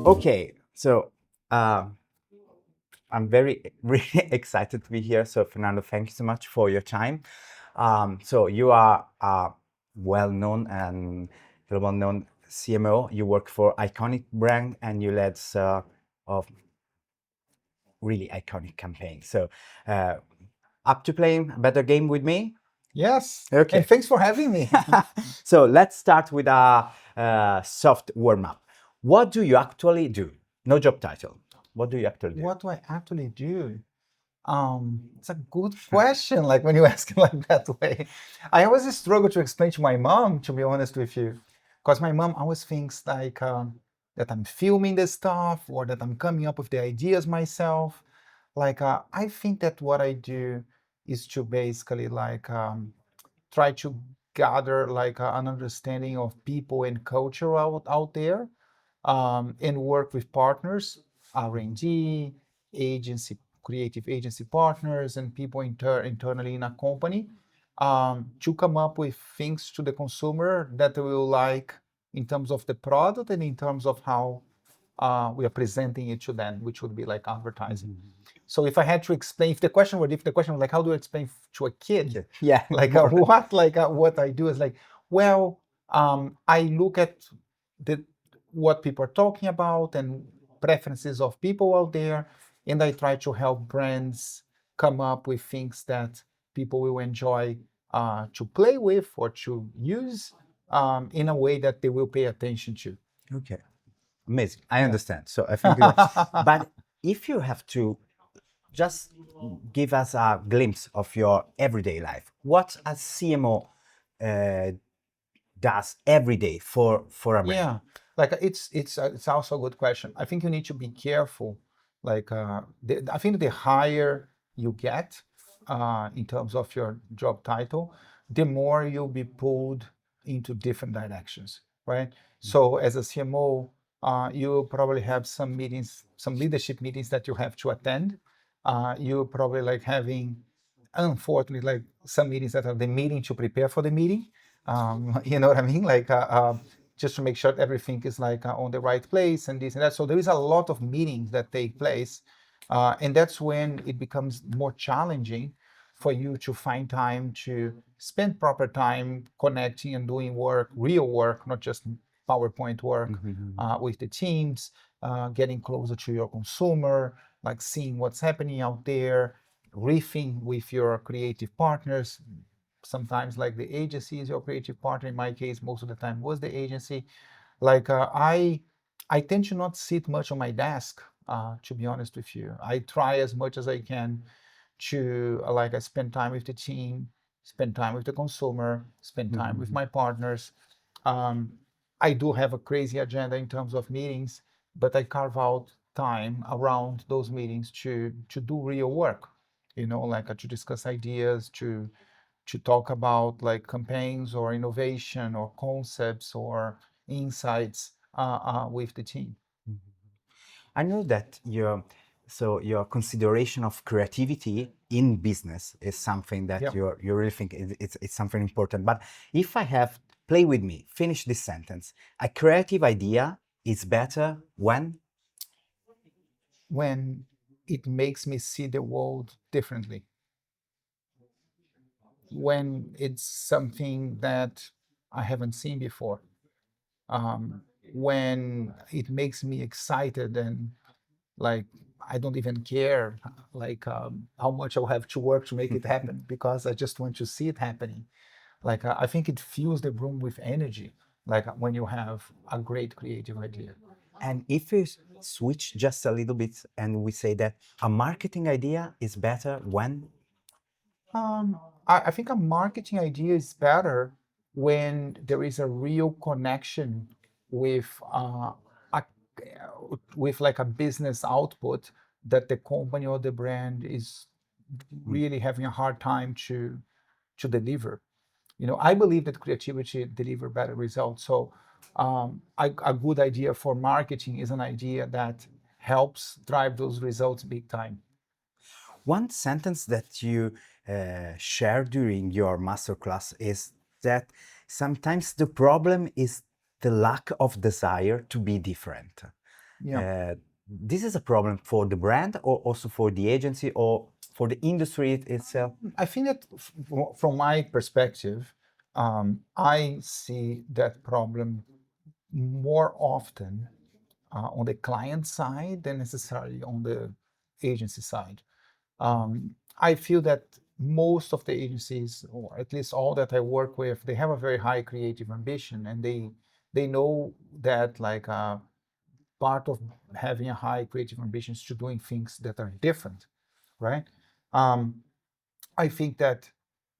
Okay, so I'm really excited to be here. So, Fernando, thank you so much for your time. So, you are a well-known and global-known CMO. You work for iconic brand and you led of really iconic campaigns. So, up to playing a better game with me? Yes. Okay. And thanks for having me. So, let's start with a soft warm-up. What do you actually do? No job title. What do you actually do? What do I actually do? It's a good question. Like when you ask it like that way, I always struggle to explain to my mom, to be honest with you, because my mom always thinks like that I'm filming the stuff or that I'm coming up with the ideas myself. Like I think that what I do is to basically like try to gather like an understanding of people and culture out there, and work with partners, R&D, agency, creative agency partners, and people internally in a company, to come up with things to the consumer that they will like in terms of the product and in terms of how we are presenting it to them, which would be like advertising. So if I had to explain, if the question were like, how do I explain to a kid? Yeah. Like what I do is like, well, I look at what people are talking about and preferences of people out there, and I try to help brands come up with things that people will enjoy to play with or to use in a way that they will pay attention to. Okay. Amazing. I Yeah. understand. So I think that, but if you have to just give us a glimpse of your everyday life, what a CMO does every day for a brand. Yeah, like it's also a good question. I think you need to be careful. Like I think the higher you get in terms of your job title, the more you'll be pulled into different directions, right? So as a CMO, you probably have some meetings, some leadership meetings that you have to attend. You probably like having, unfortunately, like some meetings that are the meeting to prepare for the meeting. You know what I mean? Like just to make sure everything is like on the right place and this and that. So there is a lot of meetings that take place, and that's when it becomes more challenging for you to find time to spend proper time connecting and doing work, real work, not just PowerPoint work, with the teams, getting closer to your consumer, like seeing what's happening out there, riffing with your creative partners. Sometimes like the agency is your creative partner. In my case, most of the time was the agency. Like I tend to not sit much on my desk, to be honest with you. I try as much as I can to like I spend time with the team, spend time with the consumer, spend time with my partners. um, I do have a crazy agenda in terms of meetings, but I carve out time around those meetings to do real work, like to discuss ideas, to talk about like campaigns or innovation or concepts or insights with the team. I know that your consideration of creativity in business is something that Yeah. you really think it's something important. But if I have play with me, finish this sentence. A creative idea is better When it makes me see the world differently, when it's something that I haven't seen before, when it makes me excited and like I don't even care like how much I'll have to work to make it happen because I just want to see it happening. Like I think it fills the room with energy, like when you have a great creative idea. And if we switch just a little bit and we say that a marketing idea is better when? I think a marketing idea is better when there is a real connection with a, with like a business output that the company or the brand is really having a hard time to deliver. I believe that creativity deliver better results. So a good idea for marketing is an idea that helps drive those results big time. One sentence that you share during your masterclass is that sometimes the problem is the lack of desire to be different. This is a problem for the brand or also for the agency or for the industry itself? I think that from my perspective, I see that problem more often on the client side than necessarily on the agency side. I feel that most of the agencies, or at least all that I work with, they have a very high creative ambition, and they know that like part of having a high creative ambition is to doing things that are different, right? Um, I think that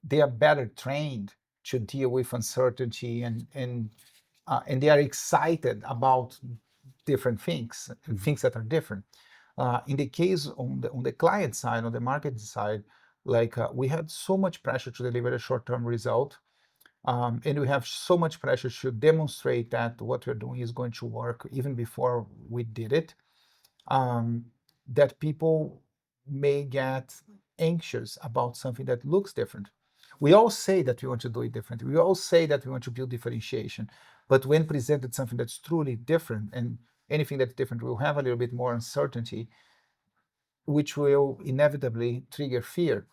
they are better trained to deal with uncertainty and they are excited about different things, things that are different. In the case on the client side, on the marketing side, like we had so much pressure to deliver a short-term result, and we have so much pressure to demonstrate that what we're doing is going to work even before we did it, that people may get anxious about something that looks different. We all say that we want to do it differently. We all say that we want to build differentiation. But when presented something that's truly different, and anything that's different will have a little bit more uncertainty, which will inevitably trigger fear.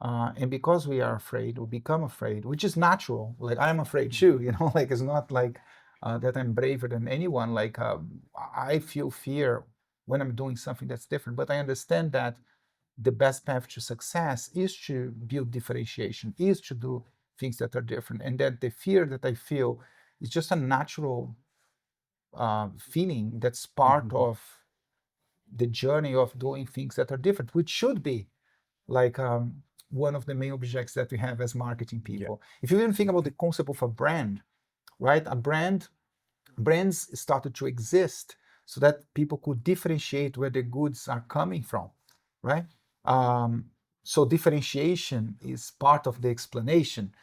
And because we are afraid, we become afraid, which is natural. Like I'm afraid too, like it's not like that I'm braver than anyone. Like I feel fear when I'm doing something that's different, but I understand that the best path to success is to build differentiation, is to do things that are different, and that the fear that I feel is just a natural feeling that's part of the journey of doing things that are different, which should be like one of the main objectives that we have as marketing people. If you even think about the concept of a brand, right? Brands started to exist so that people could differentiate where the goods are coming from, right? So differentiation is part of the explanation.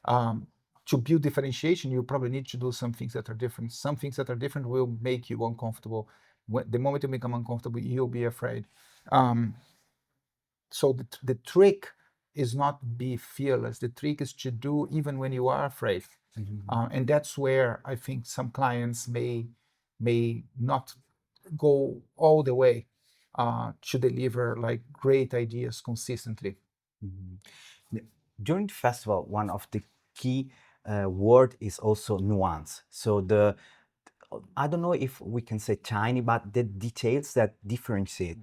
To build differentiation, you probably need to do some things that are different. Some things that are different will make you uncomfortable. The moment you become uncomfortable, you'll be afraid. So the trick is not be fearless. The trick is to do even when you are afraid. And that's where I think some clients may not go all the way to deliver like great ideas consistently. During the festival, one of the key word is also nuance. So I don't know if we can say tiny, but the details that differentiate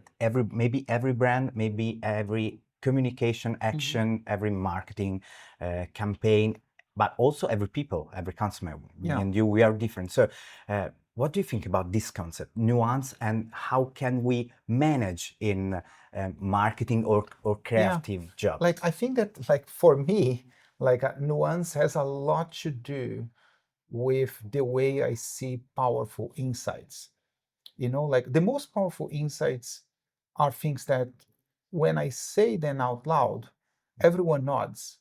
maybe every brand, maybe every communication action, every marketing campaign, but also every people, every consumer. Me and you, we are different. So what do you think about this concept, nuance, and how can we manage in marketing or creative job? Like I think that like for me, like nuance has a lot to do with the way I see powerful insights. Like the most powerful insights are things that when I say them out loud, everyone nods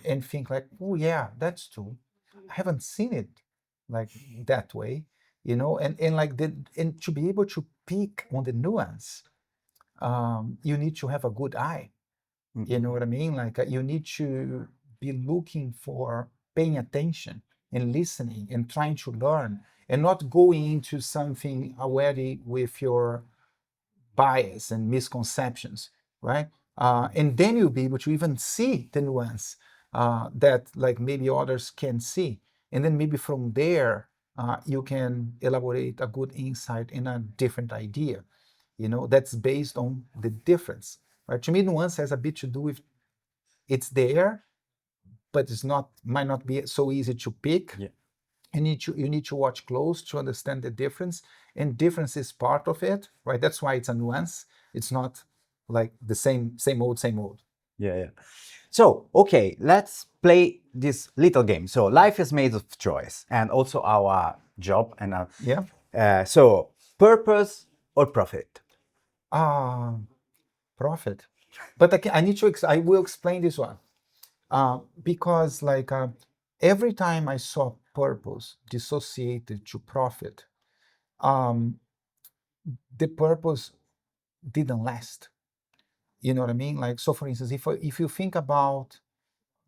and think like, oh yeah, that's true. I haven't seen it like that way, and like and to be able to pick on the nuance, you need to have a good eye. You know what I mean? Like you need to be looking for paying attention and listening and trying to learn and not going into something already with your bias and misconceptions, right? And then you'll be able to even see the nuance that like maybe others can see. And then maybe from there, you can elaborate a good insight in a different idea, that's based on the difference, right? To me, nuance has a bit to do with it's there, but might not be so easy to pick. You need to watch close to understand the difference, and difference is part of it, right? That's why it's a nuance. It's not like the same old. Yeah. So, okay, let's play this little game. So, life is made of choice, and also our job. And so, purpose or profit? Profit. But I will explain this one because like every time I saw purpose dissociated to profit, the purpose didn't last. You know what I mean? Like, so for instance, if you think about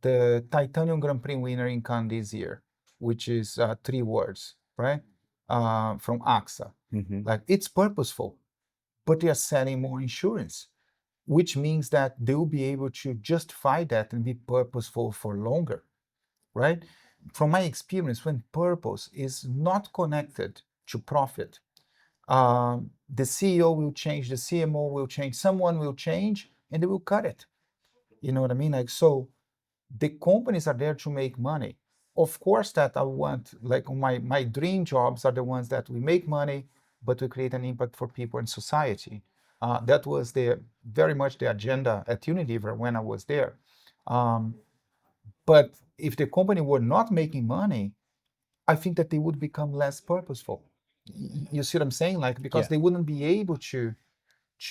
the Titanium Grand Prix winner in Cannes this year, which is 3 words, right? from AXA. Mm-hmm. Like it's purposeful, but they are selling more insurance, which means that they will be able to justify that and be purposeful for longer, right? From my experience, when purpose is not connected to profit, the CEO will change, the CMO will change, someone will change, and they will cut it. You know what I mean? Like, so the companies are there to make money. Of course, that I want, like my dream jobs are the ones that we make money, but we create an impact for people and society. That was very much the agenda at Unilever when I was there. Um, but if the company were not making money, I think that they would become less purposeful. You see what I'm saying? Like, because Yeah. they wouldn't be able to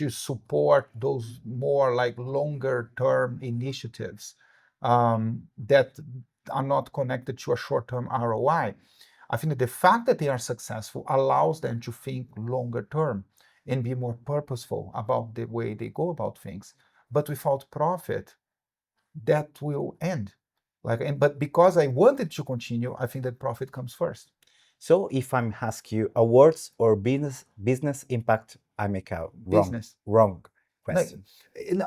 support those more like longer term initiatives that are not connected to a short term ROI. I think that the fact that they are successful allows them to think longer term and be more purposeful about the way they go about things. But without profit, that will end. But because I wanted to continue, I think that profit comes first. So if I'm ask you awards or business impact, I make a Business. wrong Like, question.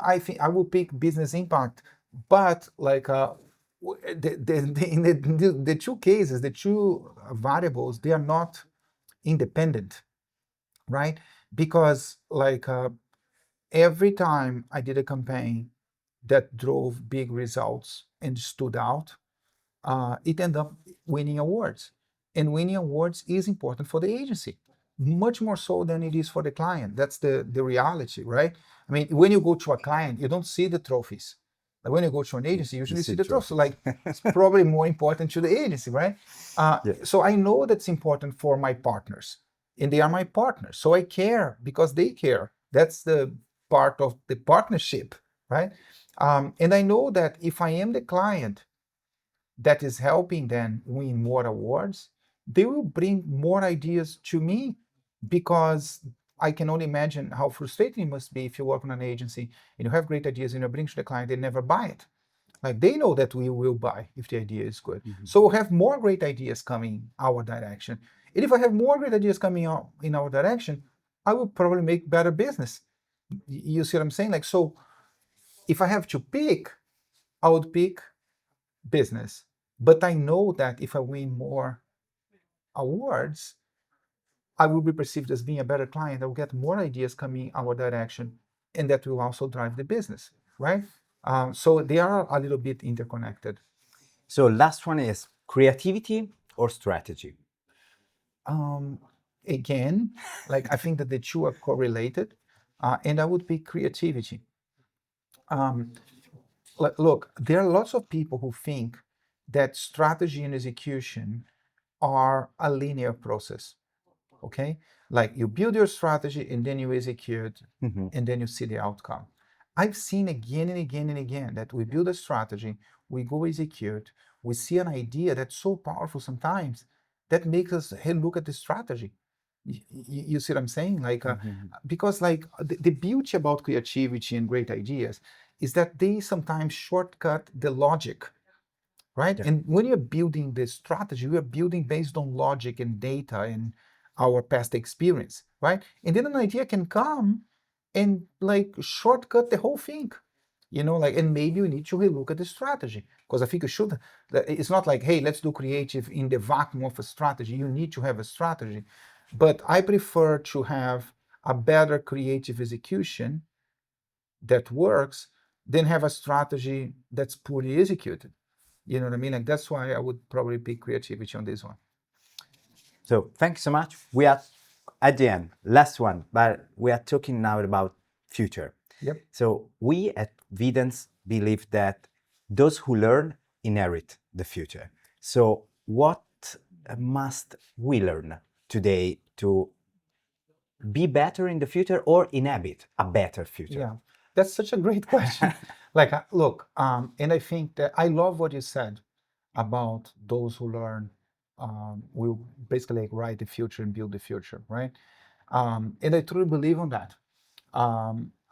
I think I will pick business impact, but like the two cases, the two variables, they are not independent, right? Because like every time I did a campaign that drove big results and stood out, it ended up winning awards. And winning awards is important for the agency, much more so than it is for the client. That's the reality, right? I mean, when you go to a client, you don't see the trophies. Like when you go to an agency, you usually see the trophies. So like it's probably more important to the agency, right? Yeah. So I know that's important for my partners, and they are my partners. So I care because they care. That's the part of the partnership, right? And I know that if I am the client that is helping them win more awards, they will bring more ideas to me because I can only imagine how frustrating it must be if you work on an agency and you have great ideas and you bring to the client, they never buy it. Like they know that we will buy if the idea is good. Mhm. So we'll have more great ideas coming our direction. And if I have more great ideas coming out in our direction, I will probably make better business. You see what I'm saying? Like, so if I have to pick, I would pick business. But I know that if I win more awards, I will be perceived as being a better client. I will get more ideas coming our direction, and that will also drive the business, right? So they are a little bit interconnected. So last one is creativity or strategy. Um, Again, like I think that the two are correlated, and I would pick creativity. Um, Look, there are lots of people who think that strategy and execution are a linear process. Okay, like you build your strategy and then you execute Mhm. and then you see the outcome. I've seen again and again and again that we build a strategy, we go execute, we see an idea that's so powerful sometimes that makes us, hey, look at the strategy. You see what I'm saying? Like Mhm. because like the beauty about creativity and great ideas is that they sometimes shortcut the logic, right? Yeah. And when you're building the strategy, we are building based on logic and data and our past experience, right? And then an idea can come and like shortcut the whole thing, like, and maybe we need to relook at the strategy because I think you should. It's not like, hey, let's do creative in the vacuum of a strategy. You need to have a strategy, but I prefer to have a better creative execution that works than have a strategy that's poorly executed. You know what I mean? Like that's why I would probably pick creativity on this one. So thank you so much. We are at the end, last one, but we are talking now about future. Yep. So we at Videns believe that those who learn inherit the future. So what must we learn today to be better in the future or inhabit a better future? Yeah, that's such a great question. Like, look, and I think that I love what you said about those who learn will basically like, write the future and build the future, right? And I truly believe on that.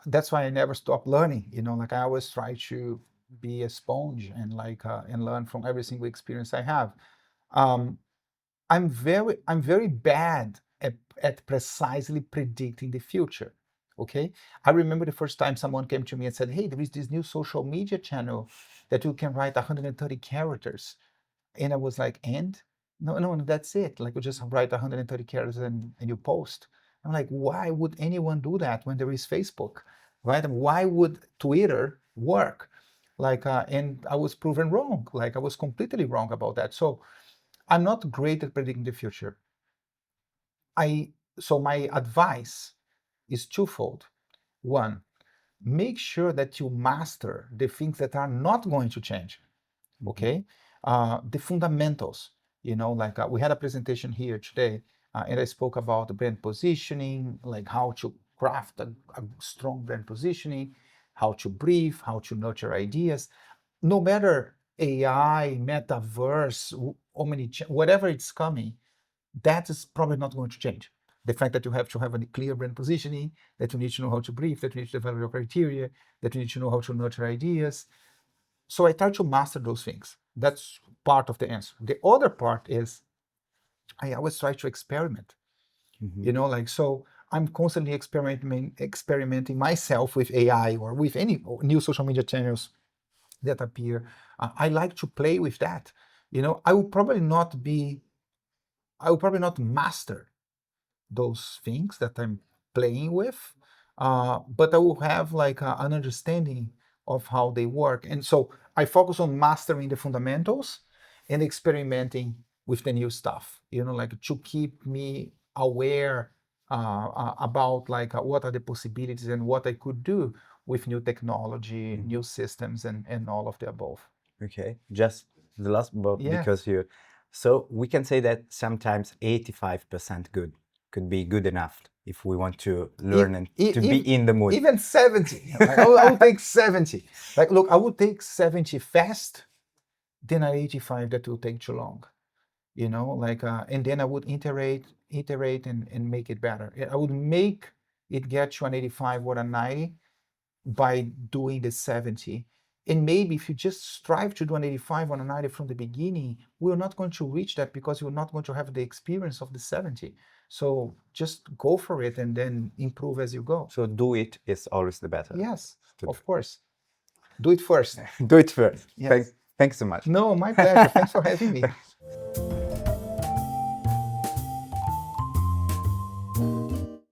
That's why I never stop learning. Like I always try to be a sponge and like and learn from every single experience I have. Um, I'm very bad at precisely predicting the future. Okay, I remember the first time someone came to me and said, "Hey, there is this new social media channel that you can write 130 characters," and I was like, "And no, that's it. Like you just write 130 characters and you post." I'm like, why would anyone do that when there is Facebook, right? And why would Twitter work? Like, and I was proven wrong. Like I was completely wrong about that. So I'm not great at predicting the future. So my advice is twofold. One, make sure that you master the things that are not going to change. Okay, the fundamentals. Like we had a presentation here today, and I spoke about the brand positioning, like how to craft a strong brand positioning, how to brief, how to nurture ideas. No matter AI, metaverse, whatever it's coming, that is probably not going to change. The fact that you have to have a clear brand positioning, that you need to know how to brief, that you need to develop your criteria, that you need to know how to nurture ideas. So I try to master those things. That's part of the answer. The other part is I always try to experiment. So I'm constantly experimenting myself with AI or with any new social media channels that appear. I like to play with that. I will probably not master those things that I'm playing with, but I will have like an understanding of how they work. And so I focus on mastering the fundamentals and experimenting with the new stuff, like to keep me aware about like what are the possibilities and what I could do with new technology, new systems, and all of the above. Okay, just the last, but Yeah. because so we can say that sometimes 85% good could be good enough if we want to learn and to be in the mood. Even 70. I would take 70. Like, look, I would take 70 fast, then 85 that will take too long. And then I would iterate and make it better. I would make it get to an 85 or a 90 by doing the 70. And maybe if you just strive to do an 85 or a 90 from the beginning, we're not going to reach that because you're not going to have the experience of the 70. So just go for it and then improve as you go. So do it is always the better. Yes, of course. Do it first. Do it first. Yes. Thanks so much. No, my pleasure. Thanks for having me.